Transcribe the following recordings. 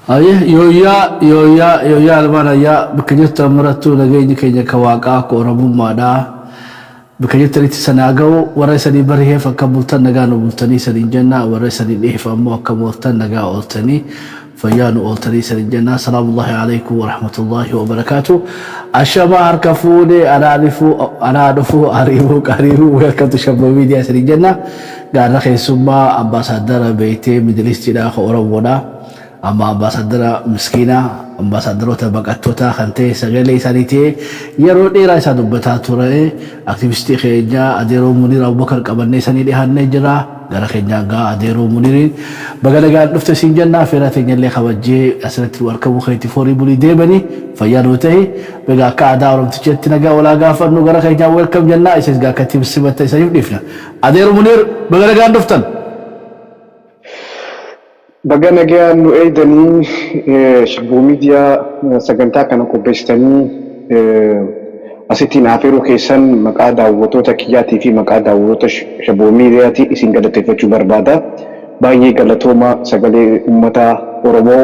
Ayah, yoya almana ya bekerja meratu lagi ni kayaknya kawaka ko orang mumada bekerja tadi sanagau warai sadi berihe fakabultan naga no bultani sadi janna warai sadi deh famu kabultan naga oltani fayanu oltani sadi janna. Assalamualaikum warahmatullahi wabarakatuh. Asyama harkafuni ana adufu aribu welcome to Shabba Media sadi janna. Gara khaysuma ambassador beite majlis tidak orang wada amma ambassador miskina ambassador tabaqatota khante sagale sanite yero dira isa dubbata ture activist khenya adero munir abubakar qabanne sanide hanne jira gara khenya ga adero munir bagalaga dufta sinjanna firatenya le khawaje asrat warkabu khayti fori buli debani fayanu tahi baga ka dawrum tchetina ga wala ga fanu gara khenya welcome janna isa ga katib sibata isa yudifna adero munir bagalaga duftan Bagana gaya nu aidani Shabba Media sagantaa kana qopheessitanii asitti naafiruu keessan maqaa daawwattoota kiyyaatii fi maqaa daawwattoota Shabba Mediaatii isin galateeffachuu barbaada. Baay'ee galatooma sagalee uummata Oromoo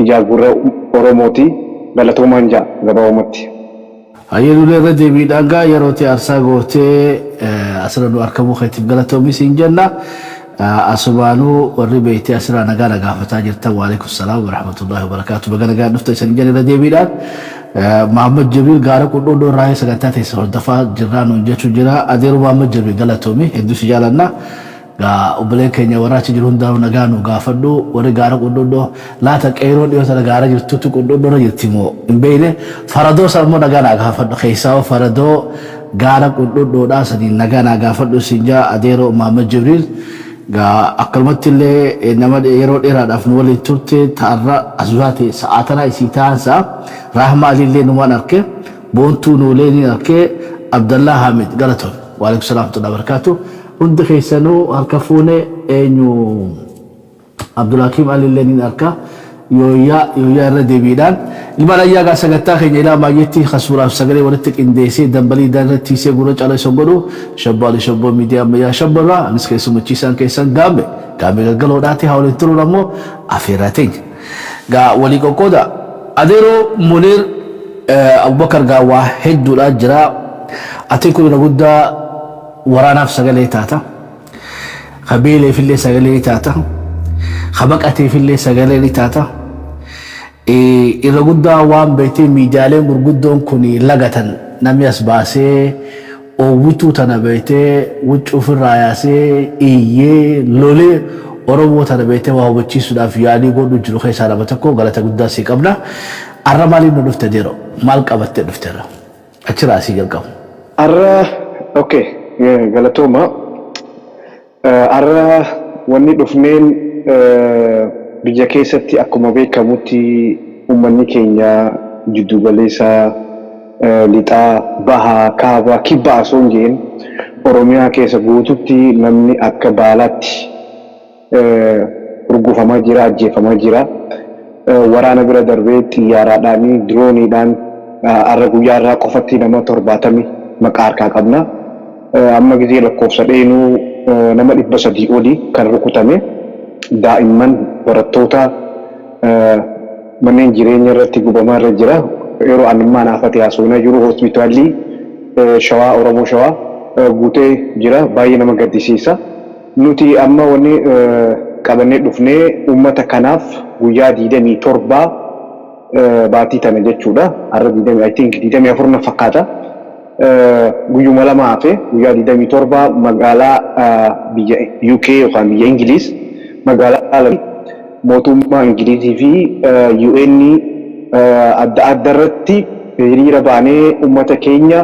ijaa gurra Oromooti. Galatoomaan jaa gabaabumatti. Ayyuulee irra deebiidhaan gaa yerootti aarsaa gootee asirra nu argamu keetiif galatoomi siin jenna. Asubanu warri beeytee asirraa nagaa nagaafataa jirtan waalaikum salaam warahmatullahi wabarakatuh. Baga nagaa dhufta isin jala irra deebiidhaan Muhammad Jibril gaara qudhoo raayee sagantaa teessa hordofaa jirraa nuun jechuu jira. Adeeru Muhammad Jibril galatoomi hedduu si jaalanna. Gaa obboleen keenya warraachi jiru hundaa'u nagaa nu gaafadhu warri gaara qudhoo laata qeeroo dhiyoo sana gaara jirtutti qudhoo jirti moo hin beeyne faradoo salmoo nagaa naa gaafadhu keessaa faradoo gaara qudhoodhaa sanii nagaa naa gaafadhu siin jaa Adeeru Muhammad Jibril. Akkalumatti illee nama yeroo dheeraadhaaf nu waliin turte ta'arra asbaate sa'aatana isii taansa Rahma Alillee numaan arke boontuu nuulee ni arke Abdallah Hamid galatoon waalaikum salaam wa barakatuh. Hundi keessanuu harka fuune eenyu Abdulhakim Alillee ni arka yooyaa irra deebiidhaan ilma ayyaa gaa sagantaa keenya ilaa maayyetti khasuuraaf sagalee walitti qindeessee dambalii daanirratti tiisee gurra cala isa godhu Shabba Media ammayyaa Shabbarraa anis keessummachiisaan keessan gaambe gaggaloodhaatti haa waliin turuun ammoo afeerraa teenya gaa walii qoqqooda Adeeroo Munir Abubakar gaa waa hedduudhaa jira. Ati kun guddaa waraanaaf sagalee taata qabeeleefillee sagalee taata khabaqateefillee sagalee taata. Irra guddaa waan beekte miidiyaaleen gurguddoon kun lagatan namni as baasee oowwituu tana beekte wucci ofirraa yaasee iyyee lolee Oromoo tana beekte waa hubachiisuudhaaf yaadii godhu jiru keessaa nama tokko galata guddaa sii qabna. Arra maaliif nu dhufte Adeeroo maal qabattee dhufteera achirraa sii jalqabu. Arra okay galatooma arra wanni dhufneen biyya keessatti akkuma beekamutti uummanni keenya jiddu galeessa lixaa bahaa kaabaa kibbaa osoo hin jeen Oromiyaa keessa guututti namni akka baalaatti urgufamaa jira ajjeefamaa jira. Waraana bira darbee xiyyaaraadhaanii dirooniidhaan arra guyyaarraa qofatti nama 70 maqaa harkaa qabna. Amma gisee lakkoofsa dheenuu nama 300 olii kan rukutame. Daa'imman barattoota manneen jireenya irratti gubamaa irra jira. Yeroo annummaan haafate haasofnaa jiru hospitaalli Shawaa Oromoo Shawaa guutee jira. Baay'ee nama gaddisiisa. Nuti amma wanni qabannee dhufnee uummata kanaaf guyyaa 27 baatii tana jechuudha. Har'a 24 na fakkaata. Guyyuma lama hafe guyyaa 27 magaalaa biyya UK yookaan biyya Ingiliis magaalaa mootummaa Ingilizii fi UN adda addarratti hiriira baanee uummata keenya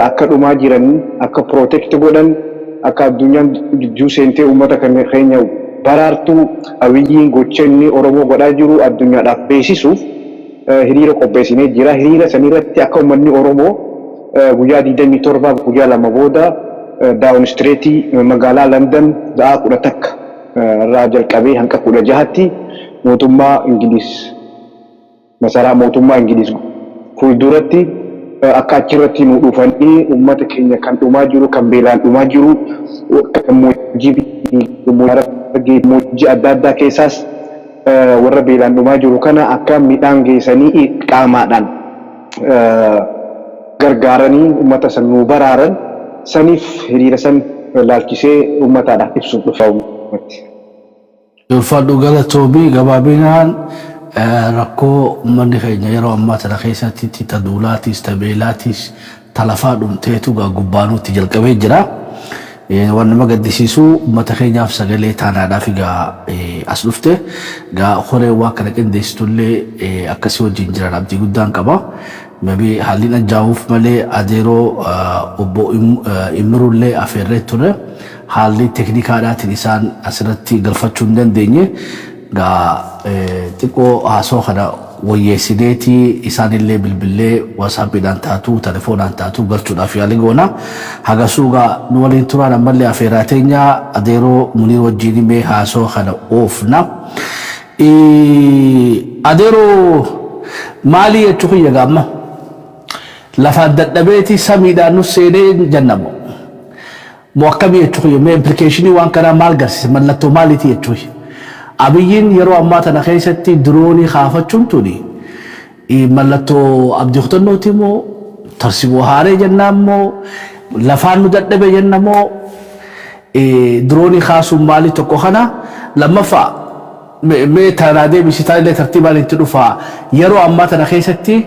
akka dhumaa jiran akka protect godhan akka addunyaan jijjuu seentee uummata keenya baraartuu Abiyyiin gochenni Oromoo godhaa jiru addunyaadhaaf beeksisuuf hiriira qopheessinee jira. Hiriira sanirratti akka uummanni Oromoo guyyaa 27 guyyaa lama booda Down Street magaalaa London sa'a 11 irraa jalqabee hanga 16tti mootummaa Ingiliis masaraa mootummaa Ingiliis fuulduratti akka achirratti nu dhufanii uummata keenya kan dhumaa jiru kan beelaan dhumaa jiru kan moojii adda addaa keessaas warra beelaan dhumaa jiru kana akka midhaan geessanii qaamaadhaan gargaaranii uummata san nuu baraaran saniif hiriira san laalchisee uummataadhaaf ibsuuf dhufa uummatti. Ulfaadhu galatoobii gabaabinaan rakkoo uummanni keenya yeroo ammaa tana keessatti taduulaatis tabeelaatis talafaa dhumteetu gubbaanuutti jalqabee jira. Waan nama gaddisiisu uummata keenyaaf sagalee taanaadhaaf as dhufte horee waan kana qindeessitullee akkasii wajjin jiran abdii guddaan qaba. Mabii haalli ajjaa'uuf malee adeeroo obbo Imrullee afeerree ture haalli teeknikaadhaatiin isaan asirratti galfachuu hin dandeenye xiqqoo haasoo kana wayyeessineetii isaanillee bilbilee waasaappiidhaan taatu telefoonaan taatu galchuudhaaf yaalii goona. Hagasuugaa nu waliin turaan ammallee afeeraa teenya adeeroo Muniir wajjin himee haasoo kana oofna. Adeeroo maalii jechuu kiyya gaamma? Lafaan dadhabeeti samiidhaan nu seenee jannamo. Moo akkamii jechuu kiyya? Mee implikeeshinii waan kanaa maal garsiisa? Mallattoo maaliiti jechuu kiyya? Abiyyiin yeroo ammaa tana keessatti diroonii kaafachuun tuni mallattoo abdii kutannooti moo tarsiboo haaree jennaan moo lafaan nu dadhabe jenna moo diroonii kaasuun maali tokko kana lammaffaa mee tanaa deebisitaa illee tartiibaan itti dhufaa yeroo ammaa tana keessatti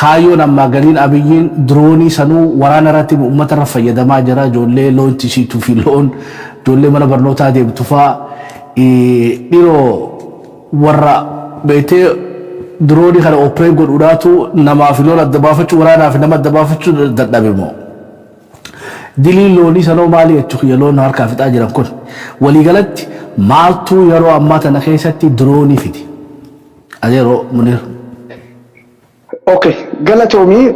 kaayyoon ammaa galiin abiyyiin diroonii sanuu waraana irratti uummata irra fayyadamaa jira ijoollee loon tisiituu fi loon ijoollee mana barnootaa deemtu fa'aa dhiroo warra beetee diroonii kana oopiree godhuudhaatu namaaf loon adda baafachuu waraanaaf nama adda baafachuu dadhabe moo diliin loonii sanoo maali jechuu kiyya loon harkaa fixaa jiran kun waliigalatti maaltu yeroo ammaa tana keessatti diroonii fidi adeeroo Muniir. Okay, galatoomii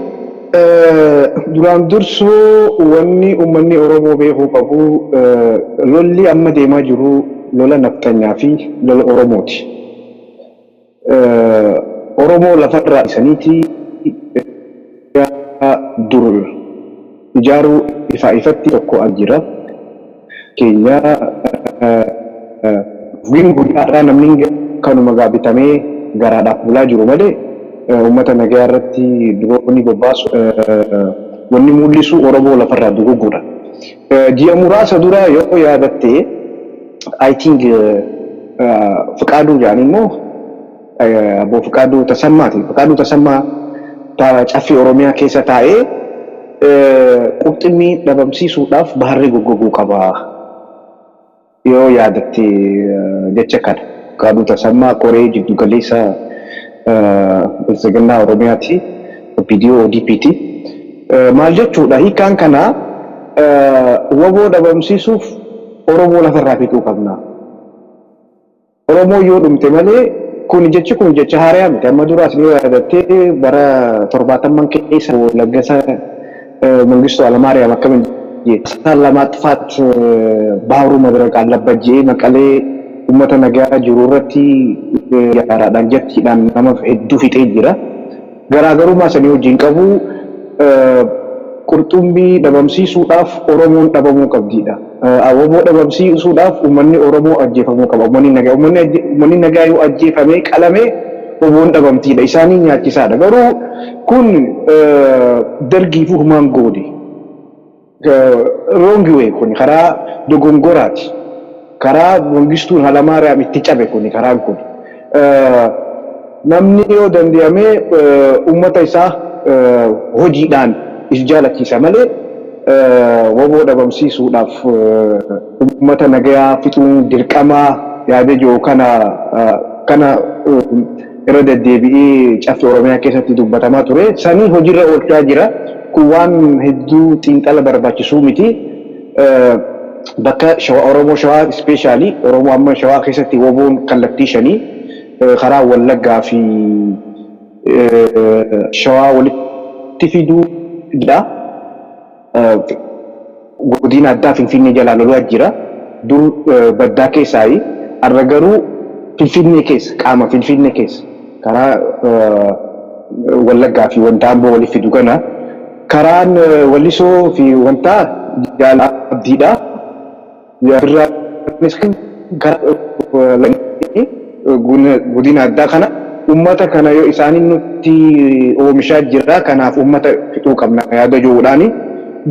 duraan dursoo wanni uummanni Oromoo beekuu qabu lolli amma deemaa jiru lola naftanyaa fi lola Oromooti. Oromoo lafarraa isaniiti dur ijaaruu ifatti tokko jira. Keenya guyyaadhaa namni kanuma gaabitamee garaadhaaf bulaa jiru malee uummata nagaa irratti diroonii bobbaasu wanni mul'isu Oromoo lafarraa dugugguudha. Ji'a muraasa dura yoo yaadatte I think Fiqaaduu jedhanii immoo Abbo Fiqaaduu Tasammaati. Fiqaaduu Tasammaa caffee Oromiyaa keessa taa'ee qurxummii dhabamsiisuudhaaf baharri goggoguu qaba yoo yaadatte jecha kana. Fiqaaduu Tasammaa qoree jiddu galeessa bilchiginaa Oromiyaati OPDO ODP'ti. Maal jechuudha hiikaan kana waboo dhabamsiisuuf Oromoo lafarraa fixuu qabna. Oromoo yoo dhumte malee kun jecha haaraa miti. Amma duraas ni yaadattee bara 70 keessa Laggasaa Mangistuu Alamaariyaam akkamiin jecha lamaaffaat Baharuu Madaraqaan labbajjee Maqalee uummata nagaa jiru irratti yaaraadhaan jettiidhaan nama hedduu fixee jira. Garaagarummaa sanii wajjin qabu qurxummii dhabamsiisuudhaaf Oromoon dhabamuu qabdiidha. Waboo dhabamsiisuudhaaf uummanni Oromoo ajjeefamuu qaba. Uummanni nagaa yoo ajjeefamee qalamee waboon dhabamtiidha. Isaanii nyaachisaadha. Garuu kun dargiifuu humaan goode. Roongiwee kun karaa dogongoraati. Karaa Mangistuu Alamaariyaam itti cabe kun karaan kun. Namni yoo danda'amee uummata isaa hojiidhaan is jaalachiisa malee waboo dhabamsiisuudhaaf uummata nagaa fixuun dirqamaa yaada jiru kana irra deddeebi'ee caffee Oromiyaa keessatti dubbatamaa ture. Sanii hojiirra oolchaa jira. Kun waan hedduu xiinxala barbaachisuu miti. Bakka Oromoo Shawaa ispeeshaalii Oromoo amma Shawaa keessatti waboon kallattii shanii karaa Wallaggaa fi Shawaa walitti fiduudha. Godina addaa Finfinnee jalaa lolaa jira. Dur baddaa keessaayi. Har'a garuu Finfinnee keessa qaama Finfinnee keessa karaa Wallaggaa fi wanta Amboo walitti fidu kana karaan Wallisoo fi wanta jaalaa abdiidha. Irraa godina addaa kana ummata kana yoo isaaniin nutti oomishaa jira kanaaf ummata fixuu qabna yaada jiruudhaani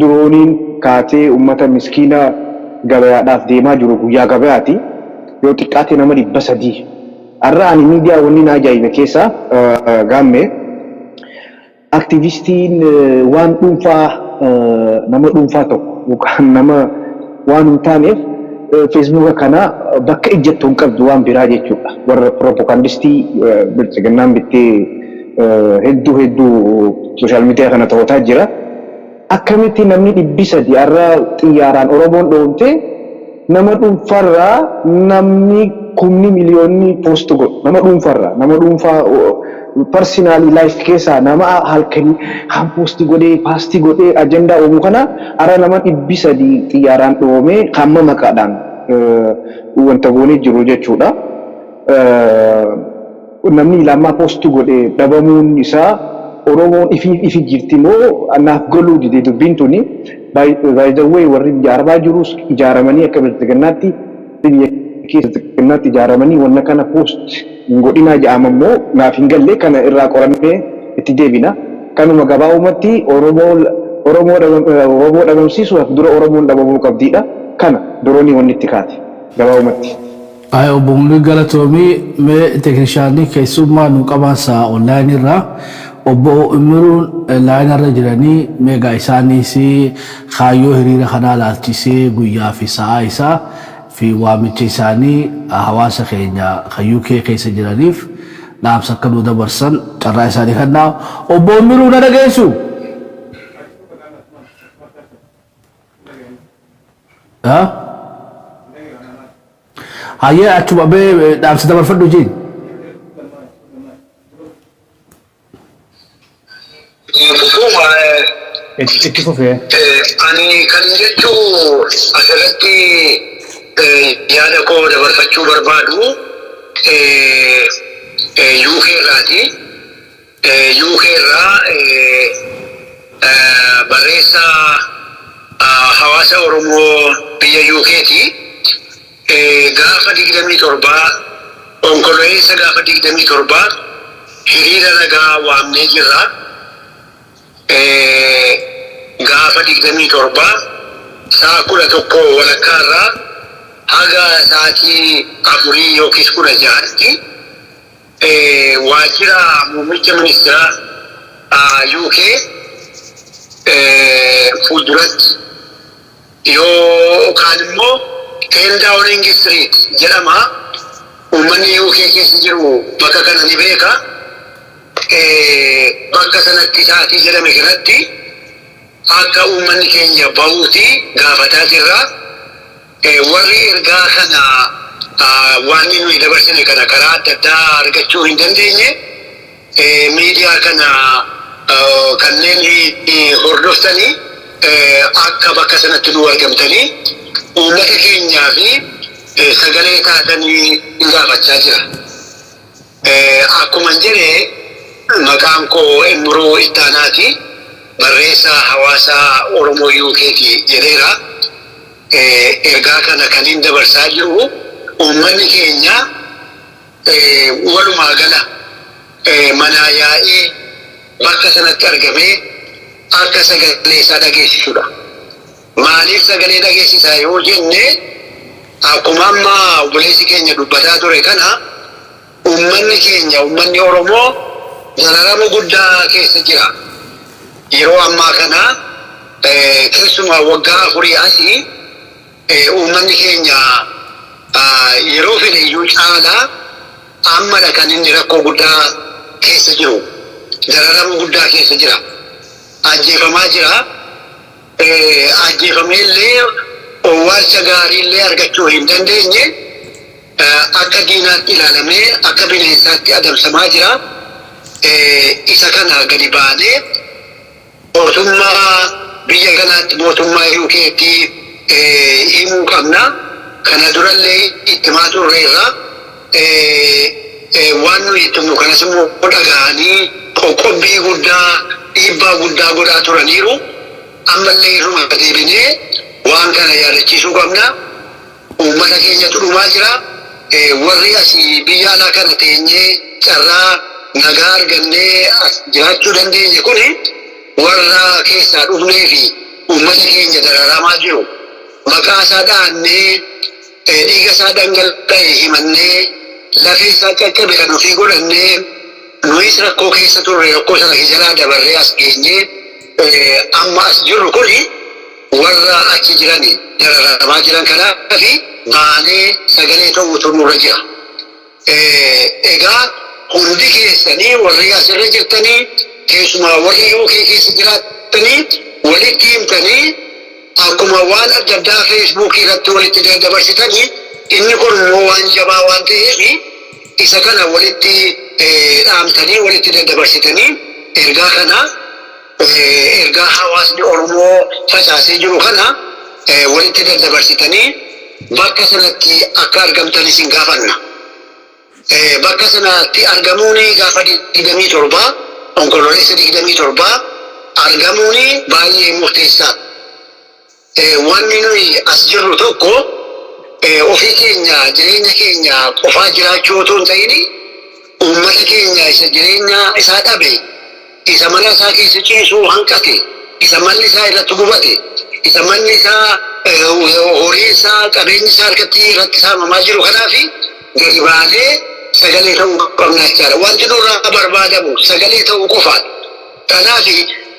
dirooniin kaatee ummata miskiina gabayaadhaaf deemaa jiru guyyaa gabayaati yoo xiqqaate nama 300 har'a ani miidiyaa wanni na ajaa'ibe keessaa gaamme aktivistiin waan dhuunfaa nama dhuunfaa tokko yookaan nama waan hin taaneef Facebook kana bakka ejjettuun qabdu waan biraa jechuudha. Warra propagandistii bilchiginnaan bittee hedduu social media kana ta'otaa jira. Akkamitti namni 300 har'a xiyyaaraan Oromoon dhoomte nama dhuunfarraa namni 10 miliyoonni post godhu nama dhuunfarraa nama dhuunfaa personally life keessa nama halkanii han posti godhee paasti godhee agenda oomu kana ara nama 300 xiyyaaraan dhoome hamma maqaadhaan wanta goonee jiru jechuudha. Namni lama posti godhee dhabamuun isaa Oromoon ifi jirti moo anaaf goluu dide dubbiin tuni by the way warri ijaaramaa jirus ijaaramanii akka bilchiginnaatti biyya keessatti ijaaramanii wanna kana post godina jaamammoo naaf hin galle kana irraa qorannee itti deebina kanuma gabaabumatti Oromoo dhabamsiisuuf dura Oromoon dhabamuu qabdiidha kana duroonii wanni itti kaate gabaabumatti. Ay obboon galatoomii mee teeknishaanii keessummaa nu qabaansa online irraa obbo Imiruun line irra jiranii meegaa isaaniis kaayyoo hiriira kanaa laalchisee guyyaa fi sa'aa isaa fi waamicha isaanii hawaasa keenya kan UK keessa jiraniif dhaamsa akka nu dabarsan carraa isaanii kennaa obbo Imiruun na dhageessu. Hayyee achuma bee dhaamsa dabarfadhu jiin. Itti fufee. Ani kan jechuu asirratti yaada koo dabarfachuu barbaadu UK irraati. UK irraa barreessaa hawaasa Oromoo biyya UK'ti. Gaafa 27 onkololeessa gaafa 27 hiriira nagaa waamnee jirra. Gaafa 27 sa'a 11 walakkaarraa haga sa'aatii 4 yookiis 16tti waajjira muummicha ministeera UK fuulduratti yookaan immoo 10 Downing Street jedhama. Uummanni UK keessa jiru bakka kana ni beeka. Bakka sanatti sa'aatii jedhame kanatti akka uummanni keenya bahuuti gaafataa jirra. Warri ergaa kana waan nuyi dabarsine kana karaa adda addaa argachuu hin dandeenye miidiyaa kana kanneen hordoftanii akka bakka sanatti nu argamtanii uummata keenyaa fi sagalee taatanii gaafachaa jira. Akkuma jedhee maqaan koo Imruu Ittaanaati. Barreessaa hawaasa Oromoo UK'ti jedheera. Ergaa kana kan hin dabarsaa jiru uummanni keenya walumaa gala manaa yaa'ee bakka sanatti argamee akka sagalee isaa dhageessisudha. Maaliif sagalee dhageessisaa yoo jenne akkuma amma obboleessi keenya dubbataa ture kana uummanni keenya uummanni Oromoo dararama guddaa keessa jira. Yeroo ammaa kana keessumaa waggaa 4 asii uummanni keenya yeroo fedhe iyyuu caalaa ammadha kan inni rakkoo guddaa keessa jiru. Dararama guddaa keessa jira. Ajjeefamaa jira. Ajjeefameellee owwaalcha gaariillee argachuu hin dandeenye akka diinaatti ilaalamee akka bineensaatti adamsamaa jira. Isa kana gadi baanee mootummaa biyya kanaatti mootummaa UK'tti himuu qabna. Kana durallee itti himaa turreerra. Waan nuyi itti himnu kanas immoo dhaga'anii qoqqobbii guddaa dhiibbaa guddaa godhaa turaniiru. Ammallee irruma deebinee waan kana yaadachiisuu qabna. Uummata keenyatu dhumaa jira. warri asii biyya alaa kana teenyee carraa nagaa argannee as jiraachuu dandeenye kuni warra keessaa dhufnee fi uummata keenya dararamaa jiru maqaa isaa dhaannee dhiiga isaa dhangala'e himannee lafee isaa qaqqabe kan ofii godhannee nuyis rakkoo keessa turre rakkoo sana jalaa dabarree as geenyee amma as jirru kuni warra achi jirani dararamaa jiran kanaafi baanee sagalee ta'uutu nurra jira. Egaa hundi keessanii warri asirra jirtanii keessumaa warri UK keessa jiraatanii walitti himtanii akkuma waan adda addaa feesbuukii irratti walitti daddabarsitanii inni kun immoo waan jabaa waan ta'eef isa kana walitti dhaamtanii walitti daddabarsitanii ergaa kana ergaa hawaasni Oromoo facaasee jiru kana walitti daddabarsitanii bakka sanatti akka argamtan isin gaafanna. Bakka sanatti argamuun gaafa 27 onkololeessa 27 argamuun baay'ee murteessaa. Wanni nuyi as jirru tokko ofii keenya jireenya keenya qofaa jiraachuu otoo hin ta'in uummata keenya isa jireenya isaa dhabe isa mana isaa keessa ciisuu hanqate isa manni isaa irratti gubate isa manni isaa horii isaa qabeenyi isaa harkatti irratti saamamaa jiru kanaafi gadi baanee sagalee ta'uu qabna jechaadha. Wanti nurraa barbaadamu sagalee ta'uu qofaadha. Kanaafi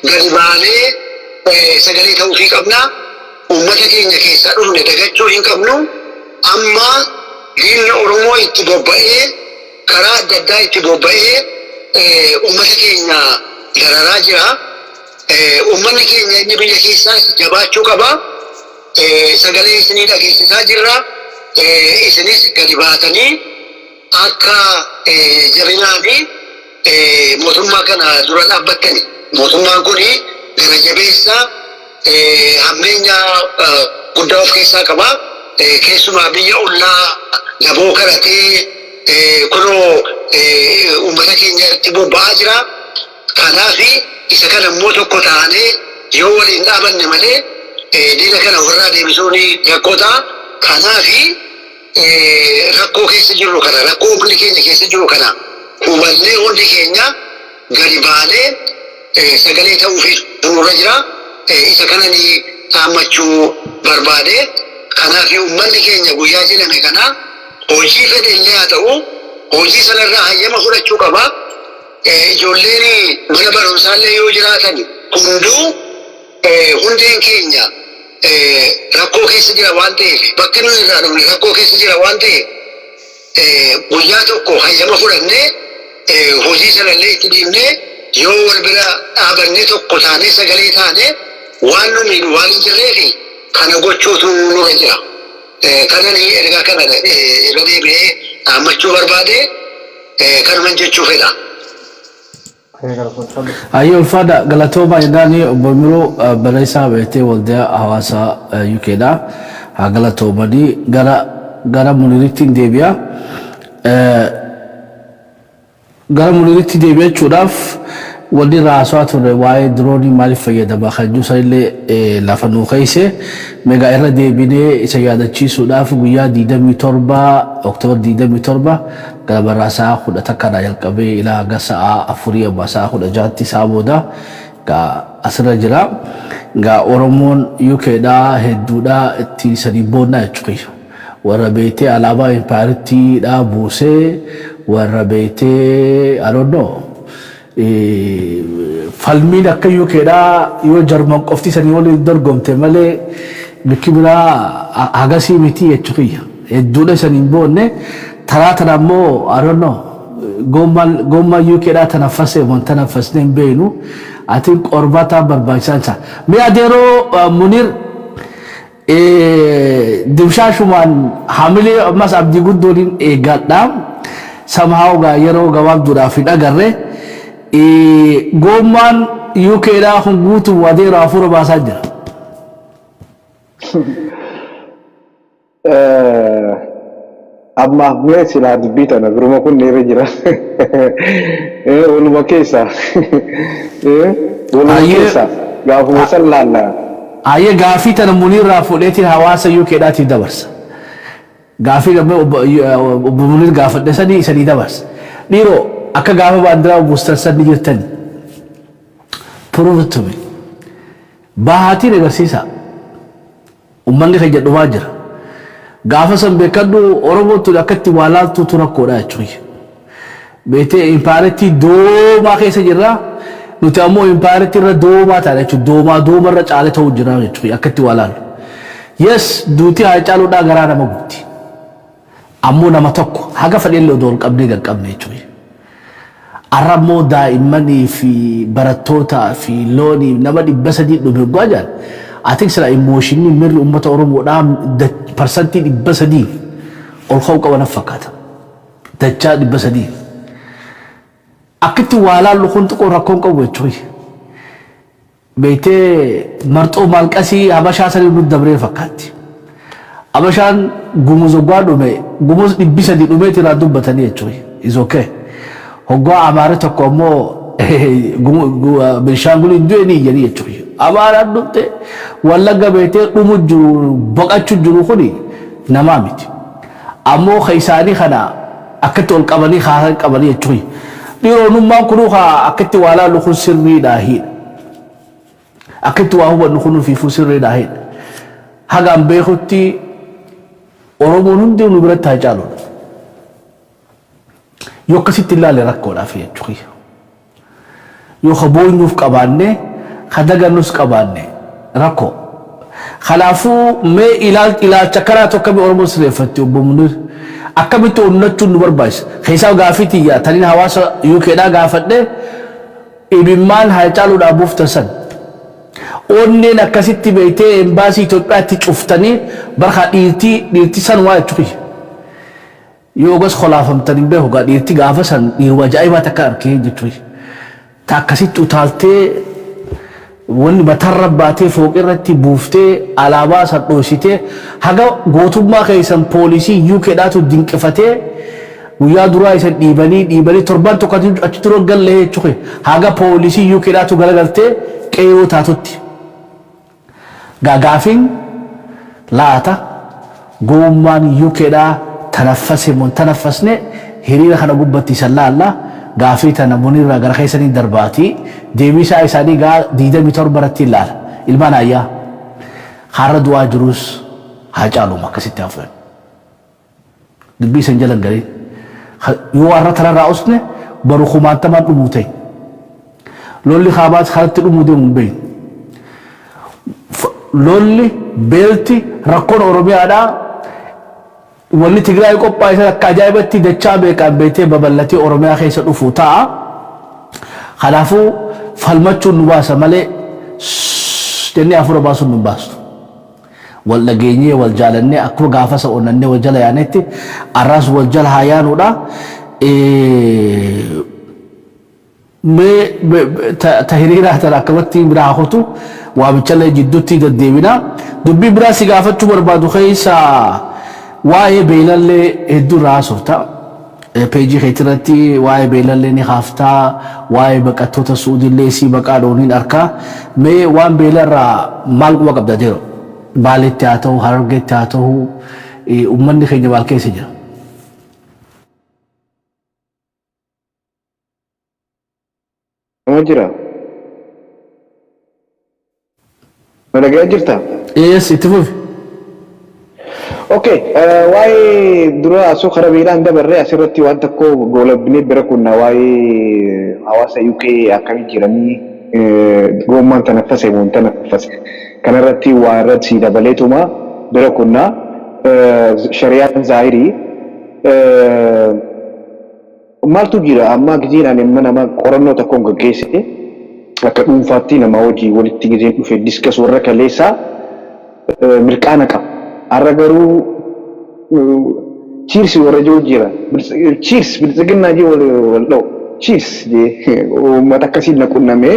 gadi baanee sagalee ta'uufii qabna. Uummata keenya keessaa dhufne dagachuu hin qabnu. Amma diinni Oromoo itti bobba'ee karaa adda addaa itti bobba'ee uummata keenya dararaa jira. Uummanni keenya inni biyya keessaa jabaachuu qaba. Sagalee isinii dhageessisaa jirra. Isinis gadi baatanii akka jabinaa fi mootummaa kana dura dhaabbattani. Mootummaan kun gara jabeessa hammeenya guddaa of keessaa qaba. Keessumaa biyya ollaa naboo karatee kunoo uummata keenya itti bobba'aa jira. Kanaafi isa kana immoo tokko taanee yoo waliin dhaabanne malee diina kana ofirraa deebisuun rakkoo ta'a. Kanaafi rakkoo keessa jirru kana rakkoo uummanni keenya keessa jiru kana hubannee hundi keenya gadi baanee sagalee ta'uufi nurra jira. Isa kana ni dhaammachuu barbaade. Kanaafi uummanni keenya guyyaa jedhame kana hojii fedhe illee haa ta'u hojii sanarraa hayyama fudhachuu qaba. Ijoolleen mana barumsaallee yoo jiraatan hunduu hundeen keenya rakkoo keessa jira waan ta'eef bakki nuyi irraa dhufne rakkoo keessa jira waan ta'eef guyyaa tokko hayyama fudhannee hojii sanallee itti dhiibnee yoo wal bira dhaabannee tokko taanee sagalee taanee waan nuyi waan hin jirreefi kana gochuutu nurra jira. Kanani ergaa kana irra deebi'ee dhaammachuu barbaade kanuman jechuu fedha. Ayo ulfada galatoma indani bomiro balaisaa beete waldaa hawaasa UK da ha galatoma di gara muniritti deebi'a chuudhaaf waldi raasoo ture waa'ee droonii maaliif fayyadama kan jiru illee lafa nuu keeyse meegaa irra deebinee isa yaadachiisuudhaaf guyyaa 27 Oktoobar 27 gara barraasaa 10 kana jalqabee ilaa haga sa'a 4 amma sa'a 16tti isaa booda asirra jira. Oromoon UK dhaa hedduudhaa itti sadii boonnaa jechuudha. Warra beetee alaabaa impaayiritti dhaa buusee warra beetee I don't know falmiin akka UK dhaa yoo Jarman qofti sanii waliin dorgomte malee bikki biraa hagasii miti jechuudha. Hedduudha saniin boonne taraa tana immoo I don't know gomma UK dhaa tanaffasee tanaffasnee hin beeknu ati qorbata barbaachisaa isa. Mee adeeroo Munir dimshaashumaan hamilee ammas abdii guddooliin eeggadhaa somehow yeroo gabaabduudhaaf hin agarre gommaan UK dhaa kun guutuu adeeroo hafuura baasaa jira. Amma mee silaa dubbii tana biruma kun neerra jira. Waluma keessa. Waluma keessa. Gaafuma san laallaa. Ayyee gaafii tana Munirraa fudheetiin hawaasa UK dhaatiif dabarsa. Gaafii namni obbo Munir gaafadhe sanii dabars. Dhiiroo akka gaafa baandiraa buustan sanii jirtan. Prove it to me. Bahaatiin agarsiisa. Uummanni kan jedhumaa jira. Gaafa san beekadhu Oromootu akkatti waa laaltuutu rakkoodha jechuudha. Beetee impaaretti doomaa keessa jirra. Nuti ammoo impaaretti irra doomaa ta'a jechuudha. Doomaa irra caalee ta'uu jira jechuudha akkatti waa laalu. Yes, duutii haa caaluudhaa garaa nama guutti. Ammoo nama tokko haga fadheellee odoo qabnee qaqqabne jechuudha. Arramoo daa'immanii fi barattootaa fi loonii nama 300 dhume gwaajaan. I think sila emotionii mirri uummata Oromoodhaa parsantii 300 ol ka'uu qaban fakkaata. Dachaa 300. Akkitti waa laallu kun xiqqoo rakkoon qabu jechuudha. Beetee marxoo maalqasii Habashaa sanii nuti dabree fakkaatti. Habashaan gumuz oggaa dhume gumuz 300 dhumeeti irraa dubbatanii jechuudha. Is okay. Hoggaa Amaara tokko ammoo Beenishaangul iddoo inni iyyanii jechuudha. Amaaraan dhufte Wallagga beetee dhumu jiru boqachuu jiru kuni namaa miti. Ammoo isaanii kana akkatti ol qabanii haasaa qabanii jechuudha. Dhiiroonummaan kunuu akkatti waa laallu kun sirriidhaa hiidha. Akkatti waa hubannu kun fiifuu sirriidhaa hiidha. Hagaan beekutti Oromoon hundi nu biratti haa caaludha. Yoo akkasitti ilaalle rakkoodhaaf jechuudha. Yoo habooynuuf qabaanne hadagannus qabaanne rakkoo. Kanaafuu mee ilaalcha karaa tokko Oromoo sirreeffatti obbo Munir akkamitti onnachuun nu barbaachisa. Keessaa gaafii tiyyaa taniin hawaasa UKdhaa gaafadhe ibimmaan haa caaluudhaa buuftan san. Onneen akkasitti beeytee embaasii Itoophiyaatti cuftanii barka dhiirtii san waa jechuudha. Yoo gas kholaafamtanii beeku gaa dhiirtii gaafa san dhiiruu ajaa'ibaa takka arkee jechuudha. Ta akkasitti utaaltee wanni matarra baatee fooqirratti buuftee alaabaa san dhoositee haga gootummaa keessan poolisii UKdhaatu dinqifatee guyyaa duraa isan dhiibanii torban tokko achi dura galle jechuudha. Haga poolisii UKdhaatu galagaltee qeeroo taatutti. Gaafin laata gommaan UKdhaa tanaffase mun tanaffasne hiriira kana gubbatti isan laalla. Gaafii tana Munirraa gara keessanii darbaati deebii isaanii gaa 27 baratti ilaala ilmaan ayyaa har'a du'aa jirus haa caaluma akkasitti hafuun dubbii isan jalan galee yoo har'a tanarraa usne baru kumaantamaan dhumuu ta'e lolli kaabaas kanatti dhumuu deemu hin beeyin lolli beelti rakkoon Oromiyaadhaa wanni Tigraay qophaa'e akka ajaa'ibatti dachaa beekan beetee babal'atee Oromiyaa keessa dhufu ta'a. Kanaafuu falmachuun nu baasa malee jennee afura baasuun nu baastu. Wal dhageenyee wal jaalannee akkuma gaafasa onnannee wal jala yaanetti arraas wal jala haa yaanuudha. Ta hiriiraa tana akkamatti biraa hakutu waamichallee jidduutti deddeebina. Dubbii biraa si gaafachuu barbaadu keessaa waa'ee beelallee hedduu raasofta. Peejii keetirratti waa'ee beelallee ni haaftaa, waa'ee baqattoota Suudillee si baqaa dhooniin arkaa. Mee waan beelarraa maal quba qabda jiro? Baaletti haa ta'u, Harargeetti haa ta'u, uummanni keenya maal keessa jira? Nama jira? Malagaa jirta? Yes, itti fufi. Okay, waa'ee dura asoo karaa beelaan dabarree asirratti waan tokko goolabnee bira kunna waa'ee hawaasa UK akkamii jiranii gommaan tanaffase moo tanaffase kanarratti waa irratti dabaleetuma bira kunna shari'aan zaahirii maaltu jira amma gizeen ani nama qorannoo tokkoon gaggeessite akka dhuunfaatti nama hojii walitti gizeen dhufe diskas warra kaleessaa mirqaana qaba. Aragaru cheers warra jira cheers bilzigna ji waldo cheers je matakasi na kunname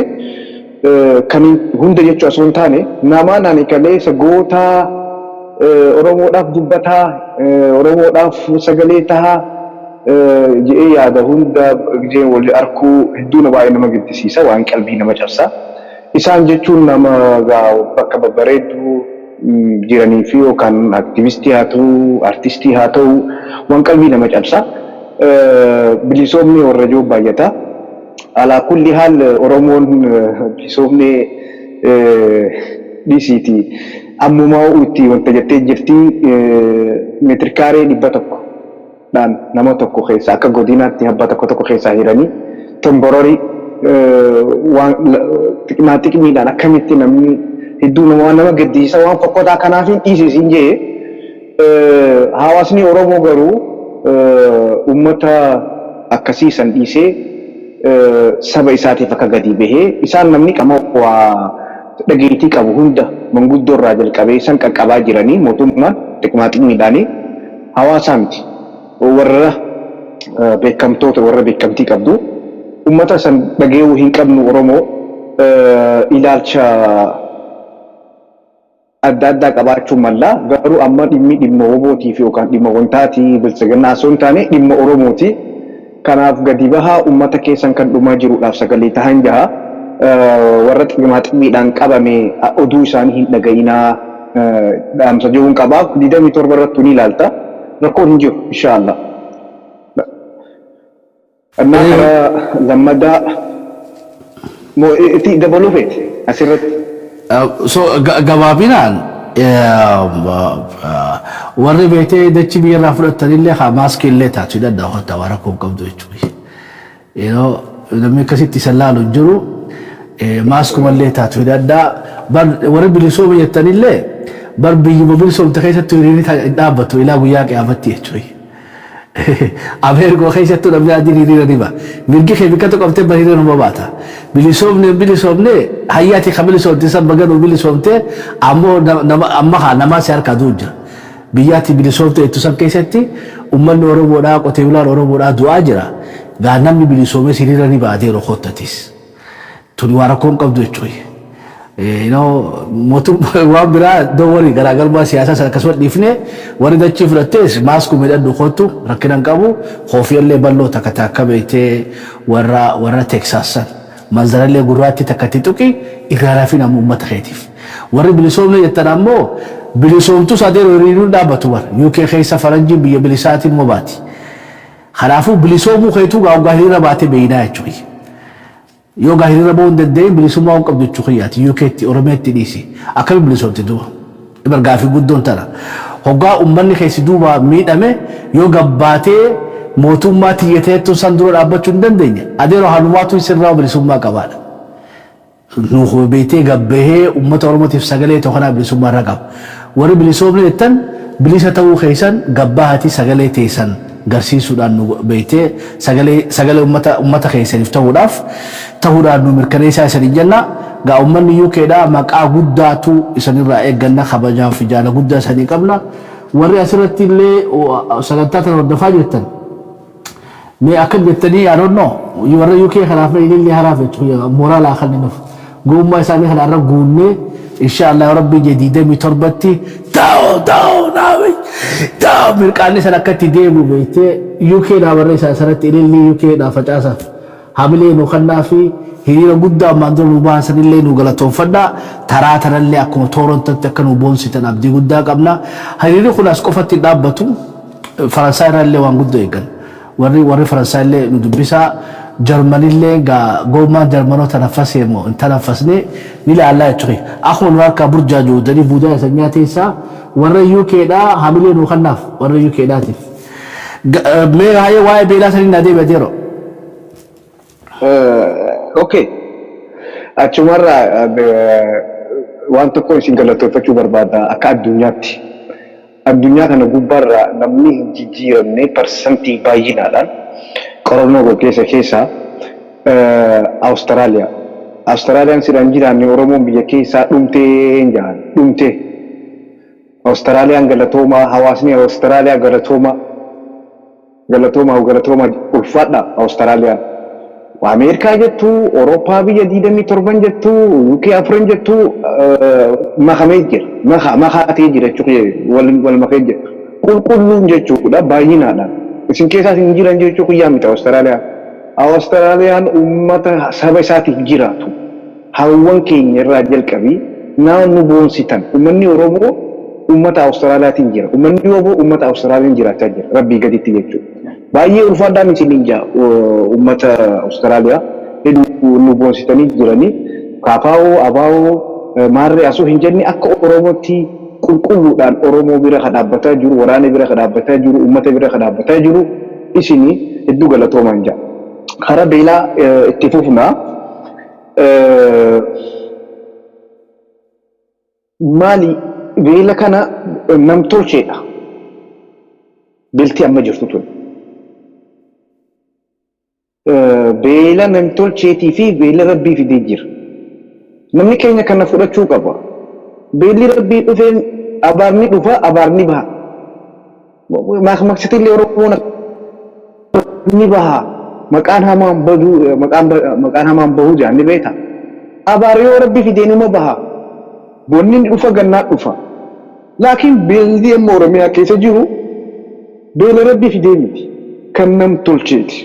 kan hunda jechu ason taane nama nani kale sagota Oromoodhaaf dubbataa Oromoodhaaf sagalee tahaa je yaada hunda gizeen wal arkuu hedduuna baay'ee nama giddisiisa waan qalbii nama cabsa isaan jechuun nama bakka babbareedu jiranii fi yookaan aktivistii haa ta'u, artistii haa ta'u, waan qalbii nama cabsa. Bilisoomni warra jiru baay'ata. Alaa kulli haal Oromoon bilisoomni dhiisiiti. Ammumaa itti wanta jettee jirti meetirkaaree 100 dhaan nama tokko keessa akka godinaatti habba tokko keessaa hiranii temporary waan xiqqaadhaan akkamitti namni hedduu nama gaddisiisa waan fokkotaa kanaaf hin dhiisisin jee hawaasni Oromoo garuu ummata akkasiisan dhiisee saba isaatiif akka gadi bahee isaan namni qama waa dhageettii qabu hunda manguddoo irraa jalqabee isaan qaqqabaa jiranii mootummaan xiqqaadhaanii hawaasaa miti warra beekamtoota warra beekamtii qabdu ummata san dhageewuu hin qabnu Oromoo ilaalcha adda addaa qabaachuu mallaa garuu amma dhimma Oromootiif yookaan dhimma wantaatii bilchaginaa osoo hin taane dhimma Oromooti. Kanaaf gadi bahaa ummata keessan kan dhumaa jiruudhaaf sagalee tahan jaha warra xiqqaadhaan qabame oduu isaanii hin dhaga'inaa dhaamsa jiruun qabaaf 27 irratti ni ilaalta rakkoon hin jiru inshaallah. Annaa karaa lammadaa itti dabaluu feete asirratti. So gabaabinaan warri beetee dachi biyyarraa fudhatanillee haa maaskii illee taatu danda'a hotta waan rakkoo qabdu jechuudha. Yeroo namni akkasitti isa laalu jiru maaskumallee taatu danda'a. Warri bilisooma jettanillee bar biyyuma bilisoomte keessatti hiriirri dhaabbatu ilaa guyyaa qiyaamatti jechuudha. Ameerikoo keessattuu namni adiin hiriira ni ba'a. Mirgi kee biqiltuu qabtee bareedee nama baata. Bilisoomne hayyaati kan bilisoomte san baganuu bilisoomte ammoo nama si harka aduu jira. Biyyaatti bilisoomte ittu san keessatti uummanni Oromoodhaa qotee bulaan Oromoodhaa du'aa jira. Gaa namni bilisoomee hiriira ni baatee rokottatis. Tuni waan rakkoon qabdu jechuudha. Waan biraa dawwari garaagarummaa siyaasaa sana akkasuma dhiifne warri dachii fudhattes maaskuu midhadhu kottu rakkinan qabu koofiyallee bal'oo takka akka beektee warra Teksaasan manzarallee gurraatti takkatti tuqi irraa fi nama uummata keetiif. Warri bilisoomne jettan ammoo bilisoomtuu sadeen horiiruun dhaabbatu bara UK keessa faranjiin biyya bilisaatiin mobaati. Kanaafuu bilisoomuu keetuu gaa'ugaa hiriira baatee beeyinaa jechuudha. Yoo hiriira ba'uun dandeenye bilisummaa waan qabdu jechuudha UKtti Oromiyaatti dhiisi akkami bilisoomte duuba ibargaa fi guddoon tana hoggaa uummanni keessi duuba miidhame yoo gabbaatee mootummaa xiyyeeteettu san dura dhaabbachuu hin dandeenye adeeroo halumaatu sirraa bilisummaa qabaadha. Nuuf beetee gabbahee uummata Oromootiif sagalee tokkonaa bilisummaa irra qaba. Warri bilisoomne jettan bilisa ta'uu keessan gabbahati sagalee teessan garsiisuudhaan nu beetee sagalee uummata keessaniif ta'uudhaan nu mirkaneessaa isanii jenna. Gaa uummanni UKdhaa maqaa guddaatu isanirraa eegganna kabajaa fi jaala guddaa isanii qabna. Warri asirratti illee sagantaa kana hordofaa jirtan mee akka jettanii yaadonnoo warra UK kanaaf illee haraaf jechuudha mooraalaa kan nuuf gummaa isaanii kanarra guunnee inshallah rabbi jedidee mitorbatti ta'u naawi ta'u mirqaanni san akkatti deemu beekte UK dhaa warra isaa sanatti illee UK dhaa facaasaaf hamilee nu kannaa fi hiriira guddaa maandoo nu baasan illee nu galatoonfadha taraa tanallee akkuma Toorontootti akka nu boonsitan abdii guddaa qabna. Hiriirri kun as qofatti dhaabbatu Faransaay irraallee waan guddoo eegan warri Faransaay illee nu dubbisaa Jarmanillee gommaan Jarmanoota nafasee moo inta nafasne ni laallaa jechuudha. Akkuma warra burjaajuu danii buudaa isa nyaateessaa warra UKdhaa hamilee nu kannaaf warra UKdhaatiif. Mee haayee waa'ee beelaa sanii na deebi'ee jira. Okay. Achumarraa waan tokko isin galatoonfachuu barbaada akka addunyaatti. Addunyaa kana gubbaarraa namni hin jijjiiramne parsantii baay'inaadhaan qorannoo keessa Awustiraaliyaa. Awustiraaliyaan sidhaan jiraanne Oromoon biyya keessaa dhumtee. Awustiraaliyaan galatoomaa hawaasni Awustiraaliyaa galatoomaa ulfaadha Awustiraaliyaan. Ameerikaa jettu, Awurooppaa biyya 27 jettu, UK 4 jettu makamee jira. Makaatee jira jechuudha wal makee jira. Qulqulluun jechuudha baay'inaadhaan. Isin keessaa hin jiran jechuu guyyaa miti Awustiraaliyaan. Awustiraaliyaan uummata saba isaatiif jiraatu. Hawwan keenya irraa jalqabii Naa nu boonsitan ummanni Oromoo ummata Awustiraaliyaatiin jira. Ummanni Oromoo ummata Awustiraaliyaan jiraachaa jira. Rabbii gaditti jechuudha. Baay'ee ulfaadhaan isiniin jaa ummata Awustiraaliyaa hedduu nu boonsitanii jiranii kaafaa'oo abaa'oo maarree asuu hin jenne akka Oromootti qulqulluudhaan Oromoo bira kan dhaabbataa jiru, waraana bira kan dhaabbataa jiru, ummata bira kan dhaabbataa jiru isinii hedduu galatoomaa jaa. Karaa beelaa itti fufnaa. Maali beela kana namtolcheedha. Beelti amma jirtu tun. Beela namtolcheetii fi beela rabbii fidee jira. Namni keenya kana fudhachuu qaba. Beelli rabbii dhufeen abaarni dhufa abaarni baha. Maqsitii illee Oromoon ni baha. Maqaan hamaan bahuu jaan ni beekta. Abaarri yoo rabbii fidee nima baha. Bonni dhufa gannaa dhufa. Laakiin beelli amma Oromiyaa keessa jiru beela rabbii fidee miti. Kan nam tolcheeti.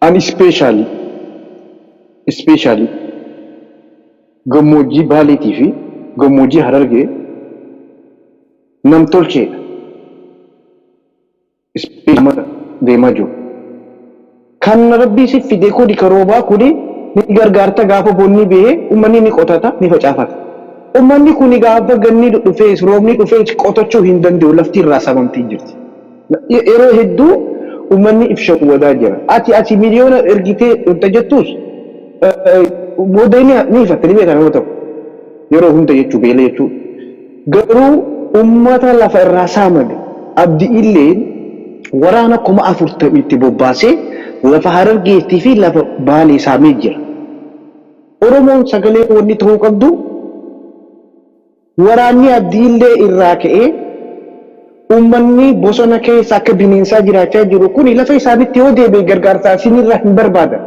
And especially gammoojjii Baaleetii fi gammoojjii Harargee nam tolcheedha. Deemaa jiru. Kan rabbii si fidee kuni karoobaa kuni ni gargaarta gaafa bonni bahee uummanni ni qotata ni facaafata. Uummanni kuni gaafa ganni dhufee roobni dhufee qotachuu hin danda'u lafti irraa sabamtee jirti. Yeroo hedduu uummanni ibsa wadaa jira. Ati miliyoona ergitee dhunta jettus booda ni ifatte ni beekan yoo ta'u yeroo hunda jechuu beela jechuu. Garuu uummata lafa irraa saamame abdii illee waraana 40,000 itti bobbaasee lafa Harargeetii fi lafa Baalee saamee jira. Oromoon sagalee wanni ta'uu qabdu waraanni abdii illee irraa ka'ee uummanni bosona keessa akka bineensaa jiraachaa jiru kun lafa isaaniitti yoo deebi'e gargaarsaa isinirraa hin barbaadan.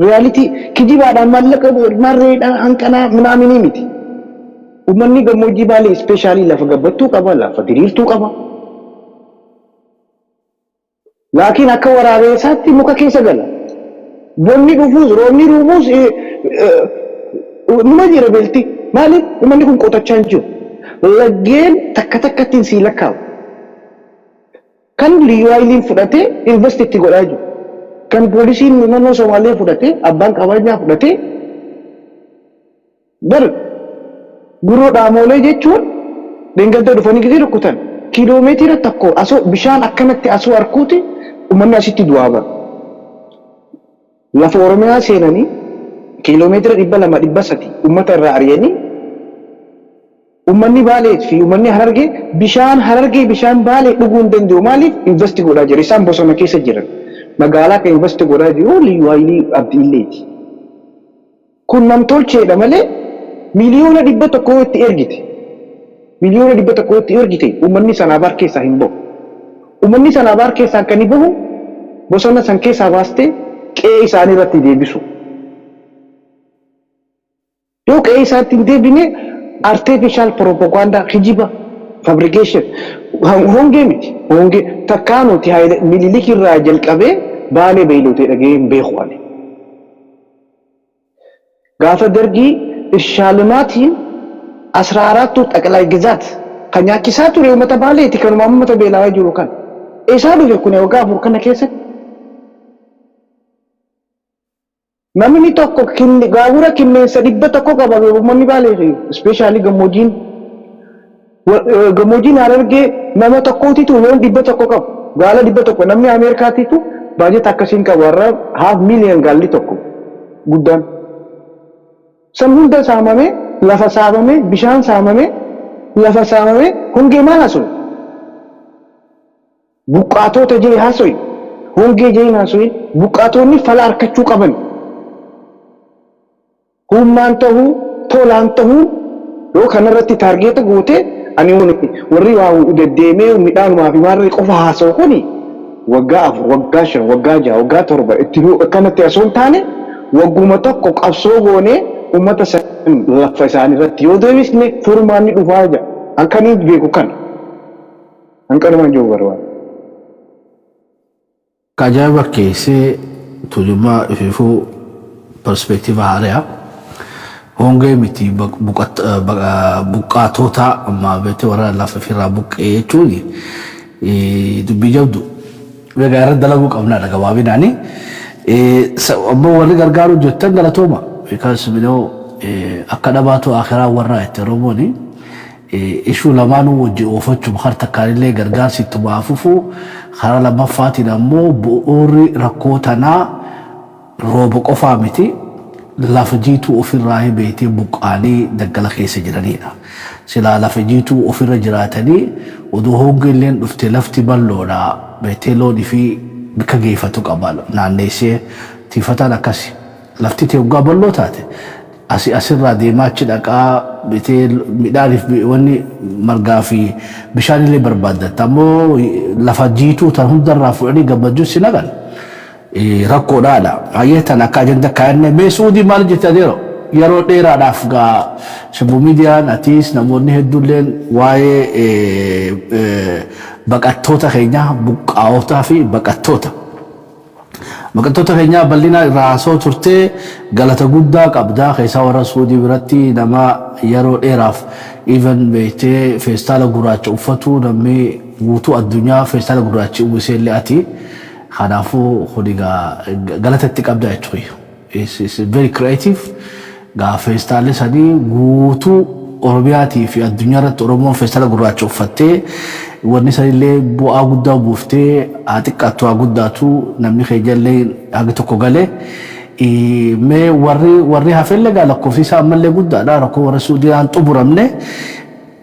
Reyaalitii kijibaadhaan maallaqa marreedhaan hanqanaa minaaminii miti. Uummanni gammoojjii Baalee ispeeshaalii lafa gabbattuu qaba, lafa diriirtuu qaba. Laakiin akka waraabessaatti muka keessa gala. Bonni dhufuus roobni dhufuus nima jira beelti. Maaliif uummanni kun qotachaa hin jiru? Laggeen takka takkattiin sii lakkaa'u. Kan liyyuu fudhatee invest itti godhaa jiru. Kan poolisiin naannoo Somaalee fudhatee abbaan qabeenyaa fudhatee bar guroo dhaamolee jechuun deengadda dhufanii gidee rukkutan kiiloomeetira tokko asoo bishaan akkanatti asoo harkuuti uummanni asitti du'aa bara. Lafa Oromiyaa seenanii kiiloomeetira 200-300 uummata irraa ari'anii uummanni Baalee fi uummanni Harargee bishaan Baalee dhuguu hin danda'u. Maaliif investi godhaa jiru? Isaan bosona keessa jiran. Magaalaa kan investi godhaa jiru liyyuu abdiilleeti. Kun namtolcheedha malee miliyoona 100 itti ergite. Miliyoona 100 itti ergite uummanni sanaa baar keessaa hin bahu. Uummanni sanaa baar keessaa kan bahu bosona san keessaa baastee qe'ee isaanii irratti deebisu. Yoo qe'ee isaatti hin deebine artificial propaganda kijiba fabrication hongee miti. Hongee takkaanoti mililikii irraa jalqabee Baalee beeylotee dhagee hin beeku wale. Gaafa dargii irshaalumaatiin 14 xaqalaa gizaat kan nyaachisaa ture uummata Baaleeti kanuma uummata beelaa jiru kan. Eessaa dhufe kun waggaa 4 kana keessatti? Namni tokko gaagura qilleensa 100 qaba uummanni Baalee ispeeshaalii gammoojjiin Harargee nama tokkootitu loon 100 qabu. Gaala 100 namni Ameerikaatitu baajeta akkasiin qabu warra $500,000 gaalli tokko guddaan. San hunda saamame lafa saamame bishaan saamame lafa saamame hongee maal haasa'u? Buqqaatota jee haasa'u hongee jee haasa'u buqqaatonni fala harkachuu qaban. Humnaan ta'uu tolaan ta'uu yoo kanarratti taargeeta goote ani warri waa deddeemee midhaanumaa fi maarree qofa haasa'u kuni waggaa 4 waggaa 5 waggaa 6 waggaa 7 itti akkanatti osoo hin taane wagguma tokko qabsoo goonee uummata san lafa isaanii irratti yoo deebisne furmaanni dhufaa jira. Hankanii beeku kana. Hanqanumaan jiru barbaada. Ajaa'iba keessee tujumaa ififuu perspektiiva haaraa hongee miti buqqaatota amma beete warra lafa firraa buqqee jechuun dubbii jabdu egaa irra dalaguu qabnaadha gabaabinaani ammoo warri gargaaru jettan galatooma because akka dhabaatu akhiraa warraa itti Oromooni ishuu lamaanuu wajji oofachuun har takkaanillee gargaarsi itti baafufu hara lammaffaatiin ammoo bu'uurri rakkoo tanaa rooba qofaa miti lafa jiituu ofirraa beetee buqqaanii daggala keessa jiranidha. Silaa lafa jiituu ofirra jiraatanii oduu hongeelleen dhufte lafti bal'oodha beetee loonii fi bika geeffatu qaba naanneessee tiifataan akkasi lafti ta'e waggaa bal'oo taate asirraa deemaa achi dhaqaa beetee midhaaniif wanni margaa fi bishaanillee barbaaddatta ammoo lafa jiituu tan hundarraa fudhanii gammachuun si nagan rakkoodhaadha. Ayyeetan akka ajanda kaa'anne mee Suudii maal jettaniiru yeroo dheeraadhaaf gaa shibbu miidiyaan atiis namoonni hedduulleen waa'ee baqattoota keenyaa buqqaa'otaa fi baqattoota keenyaa bal'ina irraa haasoo turtee galata guddaa qabdaa keessaa warra Suudii biratti nama yeroo dheeraaf even beektee feestaala gurraacha uffatu namni guutuu addunyaa feestaala gurraachi uwwiseellee ati kanaafuu kunigaa galatatti qabdaa jechuudha. It's very creative gaa feestaalee sadii guutuu Oromiyaatii fi addunyaa irratti Oromoon feestaala gurraacha uffattee wanni sanillee bu'aa guddaa buuftee xiqqaattu haa guddaatu namni keeyjallee haga tokko galee mee warri hafeellee gaa lakkoofsisaa ammallee guddaadha rakkoo warra Suudiyaan xumuramne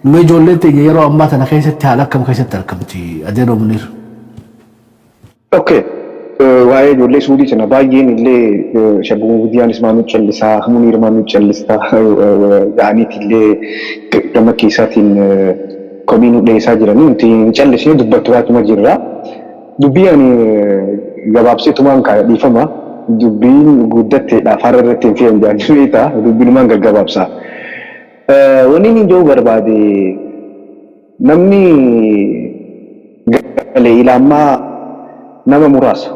mee ijoolleen teenya yeroo ammaa tana keessatti haala akkam keessatti argamti adeeroo Muniir. Okay. Waa'ee ijoollee Suudii sana baay'een illee Shabbuu Miidiyaanis maanuu callisaa Muniir maanuu callistaa yaaniiti illee gama keessaatiin komiinuu dhiyeessaa jiranii nuti callisnee dubbattuuraatuma jirra. Dubbii ani gabaabseetumaan dhiifama. Dubbiin guddatteedha afaan irratti hin fe'an jaallatu ta'a. Dubbiinumaan gaggabaabsa. Wanni inni ijoo barbaade namni galee ilaamaa nama muraasa.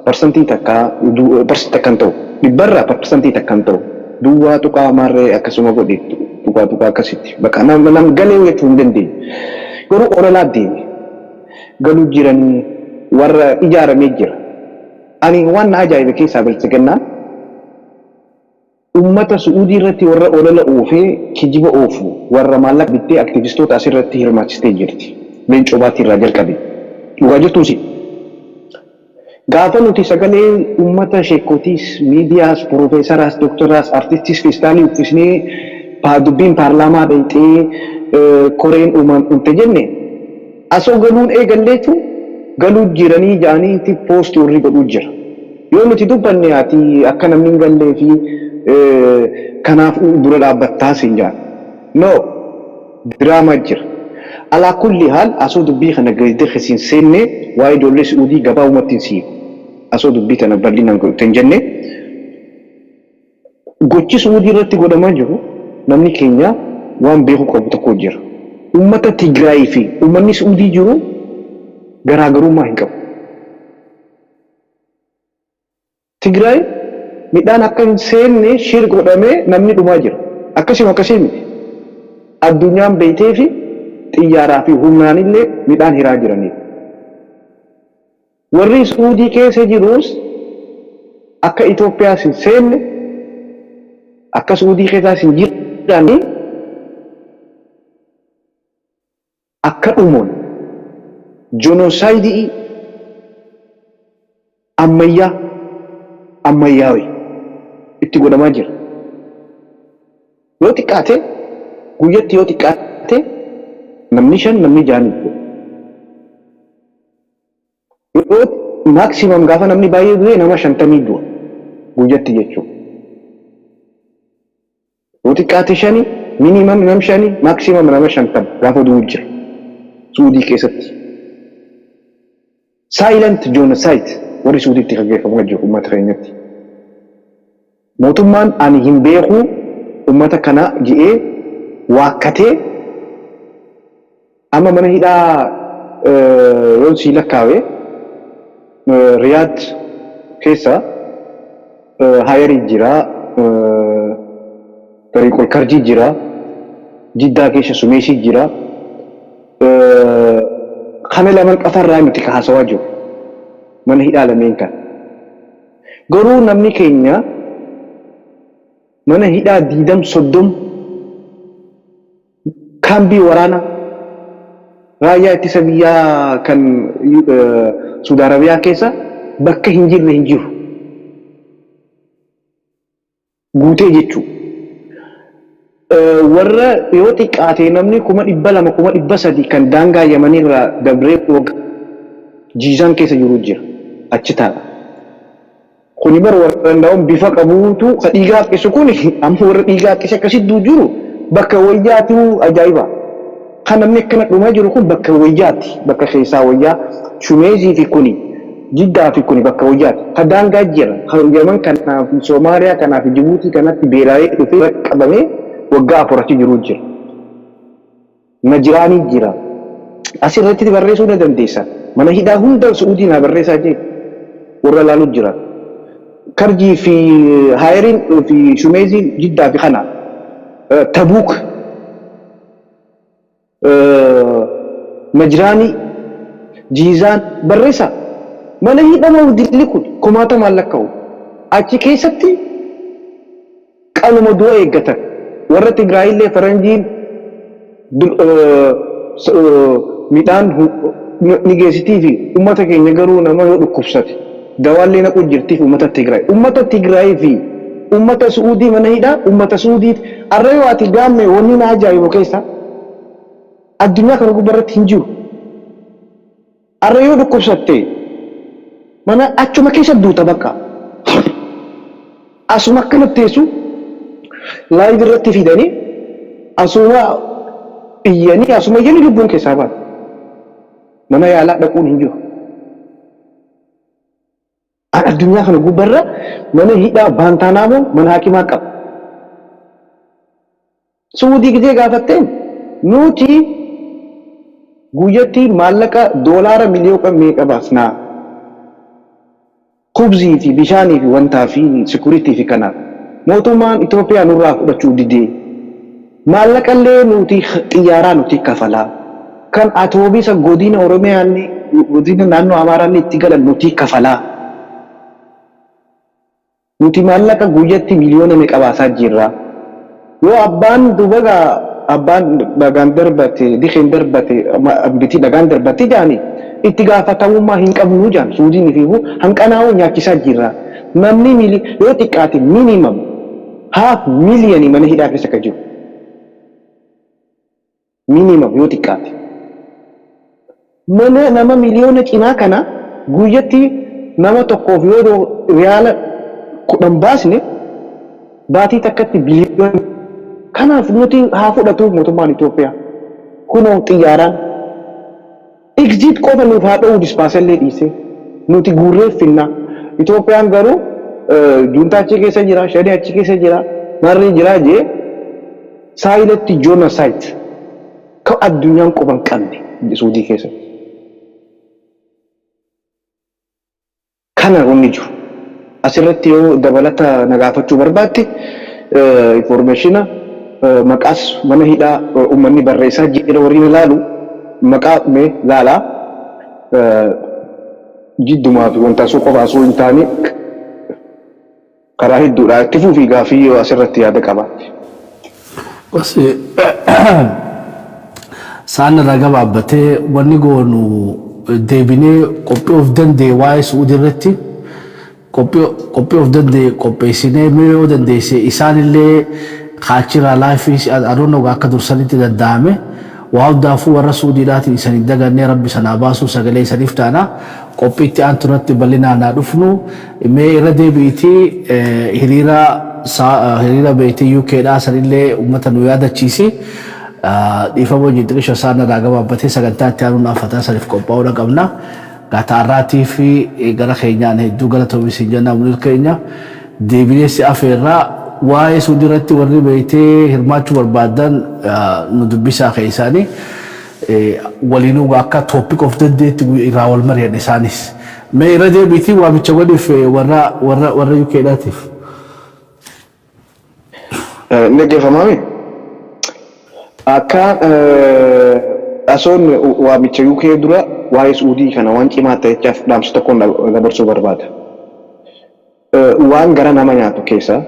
Parsantii takkan ta'u dhibbarraa parsantii takkan ta'u duwwaa tuqaa maarree akkasuma godhe tuqaa akkasitti bakka nama galee jechuu hin dandeenye garuu ololaa deeme galuu jiranii warra ijaaramee jira ani waan ajaa'iba keessaa bilchigannaa ummata Suudii irratti warra olola oofee kijiba oofu warra maallaqa bittee aktivistoota asirratti hirmaachistee jirti leencoo baatii irraa jalqabe dhugaa jirtuusi. Gaafa nuti sagalee ummata sheekotiis, miidiyaas, piroofeesaraas, doktaraas, artistiis feestaalii uffisnee dubbiin paarlaamaa dhayxee koreen uumamte jenne asoo galuun eegalleetu galuu jiranii jaaniitti poostii warri godhuu jira. Yoo nuti dubbanne ati akka namni hin gallee fi kanaaf dura dhaabbattaas hin jaan. No, diraamaa jira. Alaa kulli haal asoo dubbii kana gadi xisiin seenne waa'ee ijoollee Suudii gabaa uummattiin siiqu. Asoo dubbii kana bal'inaan godhute hin jenne gochi Suudii irratti godhamaa jiru namni keenya waan beeku qabu tokko jira. Uummata Tigraay fi uummanni Suudii jiru garaagarummaa hin qabu. Tigraay midhaan akka hin seenne shir godhamee namni dhumaa jira. Akkasuma akkasii miti. Addunyaan beektee fi xiyyaaraa fi humnaanillee midhaan hiraa jiraniidha. Warri Suudii keessa jirus akka Itoophiyaas hin seenne akka Suudii keessaas hin jirani akka dhumoon jenosaayidii ammayyaawee itti godhamaa jira. Yoo xiqqaate guyyatti yoo xiqqaate namni 5 namni 6 maximum gaafa namni baay'ee du'e nama 50 du'a guyyatti jechuudha. Yoo xiqqaate 5 minimum nama 5 maximum nama 50 gaafa du'u jira Suudii keessatti. Silent genocide warri Suudiitti gaggeeffamaa jiru uummata keenyatti. Mootummaan ani hin beeku uummata kana ji'ee waakkatee amma mana hidhaa yoo si lakkaawee Riyaad keessa hayarii jira طريق الكرجي جرا جدا كيش سميسي جرا خمي لمن قفر راي متكها سواجو من هي عالمين كان قرو نمني كينيا من هي ديدم صدم كان بي ورانا رايا اتسابيا كان سود عربيا كيسا بكه هنجير guutee jechuun warra yoo xiqqaate namni 200,000 kan daangaa Yamanii irraa dabree jiizaan keessa jiru jira achi ta'a. Kuni bara warra danda'uun bifa qabuutu ka dhiigaa haqqisu kun amma warra dhiigaa haqqise akkasitti jiru bakka wayyaatu ajaa'iba. Kan namni akkana dhumaa jiru kun bakka wayyaati bakka keessaa wayyaa shumeezii fi kuni. Jiddaa fi kuni bakka wayyaati. Kadaan gaajjira. Yaman kanaaf Soomaaliyaa kanaaf Jibuutii kanatti beelaa'ee dhufee qabamee waggaa afuratti jiru jira. Najiraanii jira. Asirratti barreessuu ni dandeessa. Mana hidhaa hunda Suudiin haa barreessaa jee warra laaluu jira. Karjii fi Haayiriin fi Shumeezii Jiddaa fi kana Tabuuk Najiraanii Jiizaan barreessaa. Mana hidhamaa dilli kun kumaata maallaqa'u achi keessatti qaluma du'a eeggatan warra Tigraayillee Faranjiin midhaan ni geessitii fi uummata keenya garuu nama yoo dhukkubsate dawaallee naqu jirtiif uummata Tigraay fi uummata Suudii mana hidhaa uummata Suudiiti arra yoo ati gaamme wanni na ajaa'ibu keessa addunyaa kana gubbarratti hin jiru arra yoo dhukkubsatte mana achuma keessa duuta bakka asuma akkanatti teessu laayiv irratti fidanii asuma iyyanii asuma iyyanii lubbuun keessaa baatu mana yaalaa dhaquun hin jiru. Addunyaa kana gubbarra mana hidhaa baantaanaamoo mana hakimaa qaba. Suudii gidee gaafatteen nuti guyyatti maallaqa doolaara miliyoona meeqa baasnaa? Kubzii fi bishaanii fi wantaa fi sikuritii fi kanaaf mootummaan Itoophiyaa nurraa fudhachuu didee maallaqallee nuti xiyyaaraa nuti kafalaa kan atoobisa godina Oromiyaan godina naannoo Amaaraan itti galan nuti kafalaa nuti maallaqa guyyatti miliyoona meeqa baasaa jirra yoo abbaan dubaga abbaan dhagaan darbate dikeen darbate biti dhagaan darbate jaanii itti gaafatamummaa hin qabnu jaan Suudiin fi hanqanaa'uu nyaachisaa jirra namni yoo xiqqaate minimum half million mana hidhaa keessa ka jiru minimum yoo xiqqaate mana nama miliyoona cinaa kana guyyatti nama tokkoof yoo riyaala 10 baasne baatii takkatti biliyoona kanaaf nuti haa fudhatu mootummaan Itoophiyaa kunoo xiyyaaraan exit qofa nuuf haa dha'uu dispaasallee dhiise nuti guurreeffinna Itoophiyaan garuu juuntaa achi keessa jira shanii achi keessa jira marri jira jee saayilatti genocide ka addunyaan qoban qabne Suudii keessa kana wanni jiru asirratti yoo dabalata nagaafachuu barbaadde informationa maqaas mana hidhaa uummanni barreessaa jira warri ilaalu maqaa mee laalaa jiddumaa fi wanta asoo qofa asoo hin taane karaa hedduudha itti fufii gaafii yoo asirratti yaada qabaatti. Saan irraa gabaabbatee wanni goonu deebinee qophii of danda'e waa'ee Suudii irratti qophii of danda'e qopheessinee mee yoo dandeesse isaanillee kaachira laayifii adoonoo akka dursanitti danda'ame waa hundaafuu warra Suudiidhaatiin isanii dagannee rabbi sanaa baasuu sagalee isaniif taana qophiitti aanturatti bal'inaan haa dhufnu mee irra deebiitii hiriira beektii UKdhaa sanillee uummata nu yaadachiisi dhiifama xiqqisha isaan irraa gabaabbatee sagantaa itti aanuun affataa saniif qophaa'uu qabna. Gataarraatii fi gara keenyaan hedduu galatoomaa jennaa munir keenya deebineessi afeerraa waa'ee Suudii irratti warri beektee hirmaachuu barbaadan nu dubbisaa keessaanii waliinuu akka topic of the day irraa wal mari'an isaanis mee irra deebiitii waamicha godhiif warra UKdhaatiif. Naggeeffamame akka asoon waamicha UK dura waa'ee Suudii kana waan cimaa ta'echaaf dhaamsa tokkoon dabarsuu barbaada. Waan gara nama nyaatu keessa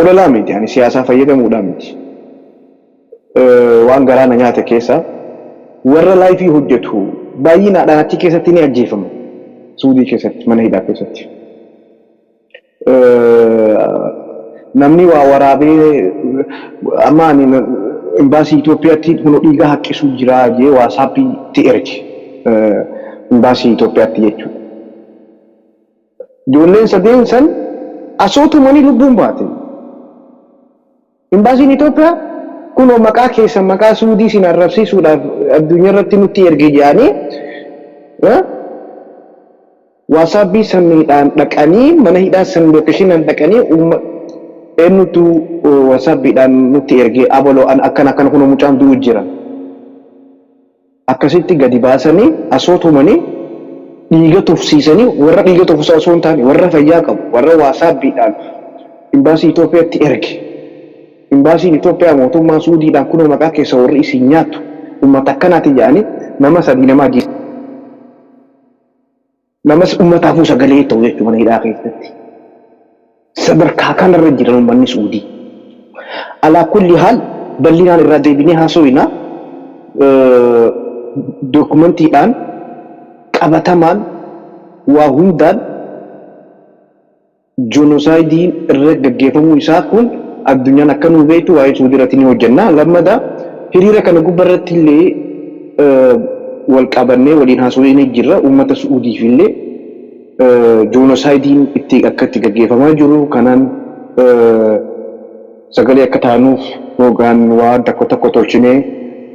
ololaa miti ani siyaasaa fayyadamuudhaan miti. Waan garaa na nyaate keessa warra laayifii hojjetu baay'inaadhaan achi keessatti ni ajjeefamu. Suudii keessatti mana hidhaa keessatti. Namni waa waraabee amma ani imbaasii Itoophiyaatti kun dhiigaa haqqisuu jira jee WhatsAppitti erge imbaasii Itoophiyaatti jechuudha. Ijoolleen sadeen san asootumanii lubbuun baate. Imbaasiin Itoophiyaa kunoo maqaa keessan maqaa Suudii sin arrabsiisuudhaaf addunyaa irratti nutti erge jedhanii WhatsAppii saniidhaan dhaqanii mana hidhaa san lookeshinaan dhaqanii eenyutu WhatsAppiidhaan nutti erge abaloo akkana kunoo mucaan du'u jira. Akkasitti gadi baasanii asootumanii dhiiga tufsiisanii warra dhiiga tufsiisaa osoo hin taane warra fayyaa qabu warra WhatsAppiidhaan imbaasii Itoophiyaatti erge. Imbaasiin Itoophiyaa mootummaa Suudiidhaan kunoo maqaa keessa warri isin nyaatu uummata akkanaati jedhanii nama sadii nama ajjeesu. Namas uummataafuu sagalee ta'u jechuudha mana hidhaa keessatti. Sadarkaa kanarra jiran uummanni Suudii. Alaa kulli haal bal'inaan irraa deebinee haasofna. Dookumentiidhaan qabatamaan waa hundaan joonosaayidiin irra gaggeeffamuu isaa kun addunyaan akka nu beektu waa'ee Suudii irratti ni hojjenna. Lammadaa hiriira kana gubbarratti illee wal qabannee waliin haasofnee jirra. Uummata Suudiif illee joonosaayidiin itti akka itti gaggeeffamaa jiru kanaan sagalee akka taanuuf yookaan waan tokko tolchinee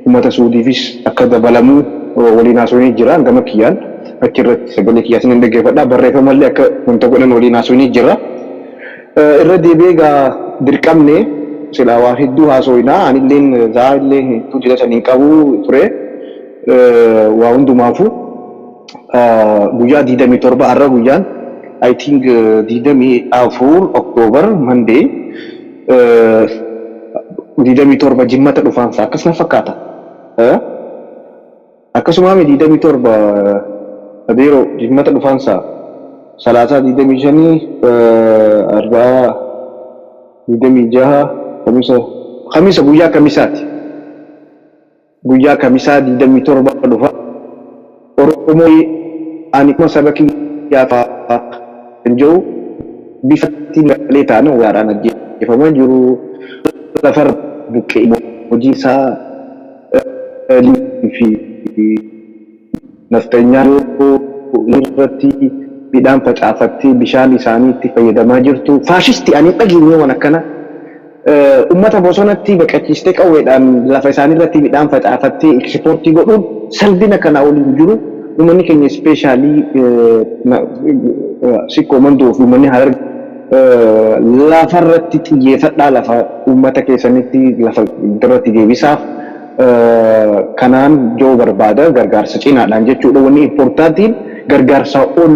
uummata Suudiifis akka dabalamu waliin haasofnee jira. Gama kiyyaan achirratti sagalee kiyyaa isin dhaggeeffadhaa barreeffamallee akka wanta godhan waliin haasofnee jira. Irra deebi'ee gaa dirqamne silaa waa hedduu haasofnaa anilleen zaallee tuutila sanii qabu ture waa hundumaafuu guyyaa 27 har'a guyyaan I think 24 October Monday 27 jimmata dhufaansa akkasuma fakkaata. Akkasuma 27 adeero jimmata dhufaansa 25 40 26 Khamisa guyyaa kamisaati. Guyyaa kamisaa 27 dhufa. Oromoo ani kuma sabaki yaafa njoo bifatti malee taana waaraan ajjeefamaa jiru. Lafar buqqee hojii isaa fi naftanyaa irratti midhaan facaafattee bishaan isaanii itti fayyadamaa jirtu. Faashistii ani dhageenye waan akkana ummata bosonatti baqachiistee qawweedhaan lafa isaanii irratti midhaan facaafattee ekspoortii godhuun salphina kana waliin jiru. Uummanni keenya ispeeshaalii sikkoo mandoof uummanni Harar lafarratti xiyyeeffadhaa lafa uummata keessanitti lafa irratti deebisaaf kanaan joo barbaada gargaarsa cinaadhaan jechuudha. Wanni importantiin gargaarsa ol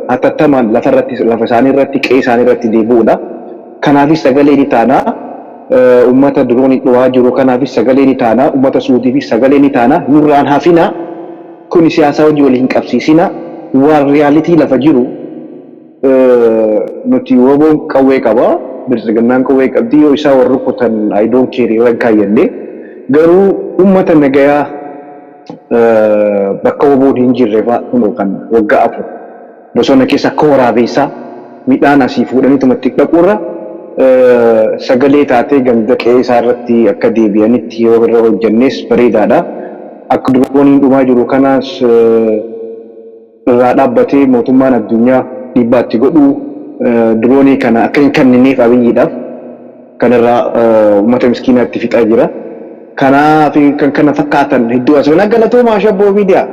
hatattamaan lafa isaanii irratti qe'ee isaanii irratti deebi'uudha. Kanaafis sagalee ni taana uummata duroon dhawaa jiru kanaafis sagalee ni taana uummata Suudiifis sagalee ni taana nurraan hafina kun siyaasa hojii waliin qabsiisina waan riyaalitii lafa jiru nuti woboon qawwee qaba bilisignaan qawwee qabdi yoo isaa warra rukutan I don't care irra kaayyannee garuu uummata nagayaa bakka woboon hin jirre fa'aa kan waggaa afur bosona keessa akka waraabeessaa midhaan asii fuudhanii tumatti dhaquurra sagalee taatee ganda qe'ee isaa irratti akka deebi'anitti yoo irra hojjennes bareedaadha. Akka durooniin dhumaa jiru kanaas irraa dhaabbatee mootummaan addunyaa dhiibbaatti godhu duroonii kana akka hin kennineef abiyyiidhaaf kanarraa uummata miskiinaatti fixaa jira. Kanaaf kan kana fakkaatan hedduu asirraa galatoomaa shabboo miidiyaa.